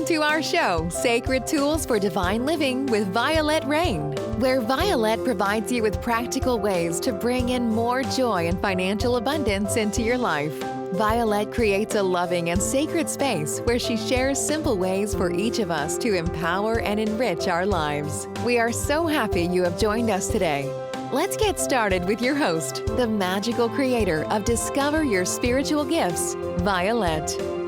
Welcome to our show, Sacred Tools for Divine Living with Vialet Rayne, where Vialet provides you with practical ways to bring in more joy and financial abundance into your life. Vialet creates a loving and sacred space where she shares simple ways for each of us to empower and enrich our lives. We are so happy you have joined us today. Let's get started with your host, the magical creator of Discover Your Spiritual Gifts, Vialet.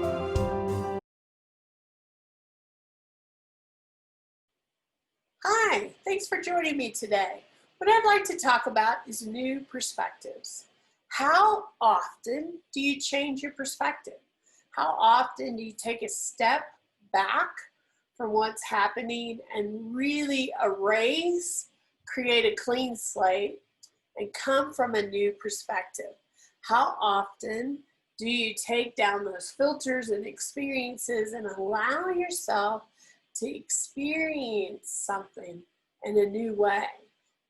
Hi, thanks for joining me today. What I'd like to talk about is new perspectives. How often do you change your perspective? How often do you take a step back from what's happening and really erase, create a clean slate, and come from a new perspective? How often do you take down those filters and experiences and allow yourself to experience something in a new way,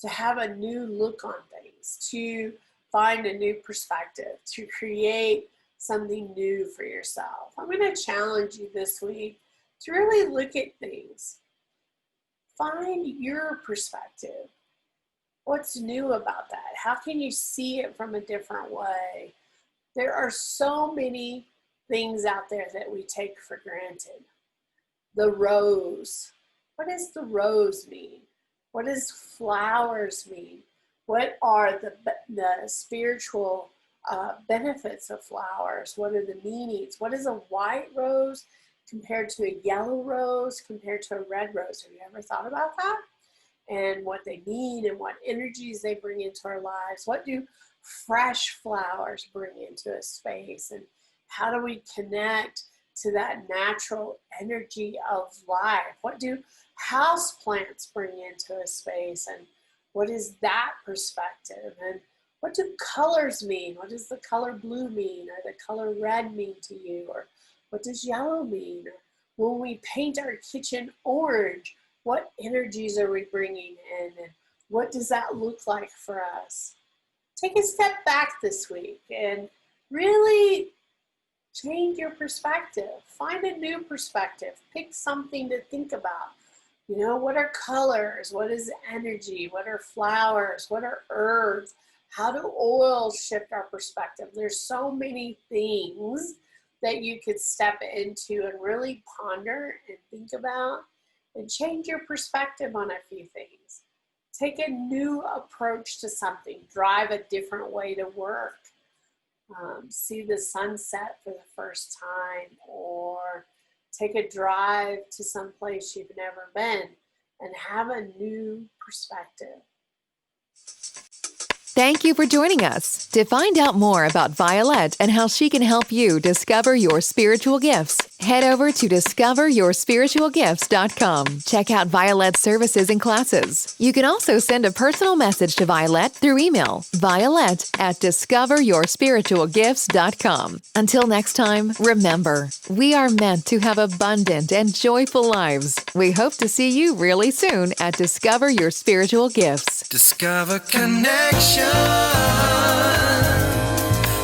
to have a new look on things, to find a new perspective, to create something new for yourself? I'm going to challenge you this week to really look at things. Find your perspective. What's new about that? How can you see it from a different way? There are so many things out there that we take for granted. The rose. What does the rose mean? What does flowers mean? What are the spiritual benefits of flowers? What are the meanings? What is a white rose compared to a yellow rose compared to a red rose? Have you ever thought about that? And what they mean and what energies they bring into our lives? What do fresh flowers bring into a space? And how do we connect to that natural energy of life? What do house plants bring into a space, and what is that perspective? And what do colors mean? What does the color blue mean, or the color red mean to you? Or what does yellow mean? Or when we paint our kitchen orange, what energies are we bringing in, and what does that look like for us? Take a step back this week and really change your perspective. Find a new perspective. Pick something to think about. You know, what are colors? What is energy? What are flowers? What are herbs? How do oils shift our perspective? There's so many things that you could step into and really ponder and think about and change your perspective on a few things. Take a new approach to something. Drive a different way to work. See the sunset for the first time, or take a drive to some place you've never been and have a new perspective. Thank you for joining us. To find out more about Vialet and how she can help you discover your spiritual gifts, head over to discoveryourspiritualgifts.com. Check out Violet's services and classes. You can also send a personal message to Vialet through email, violet@discoveryourspiritualgifts.com. Until next time, remember, we are meant to have abundant and joyful lives. We hope to see you really soon at Discover Your Spiritual Gifts. Discover connection,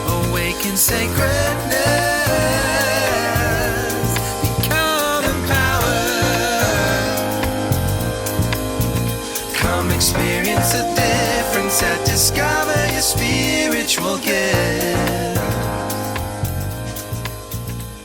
awaken sacredness, become empowered. Come experience the difference at Discover Your Spiritual Gifts.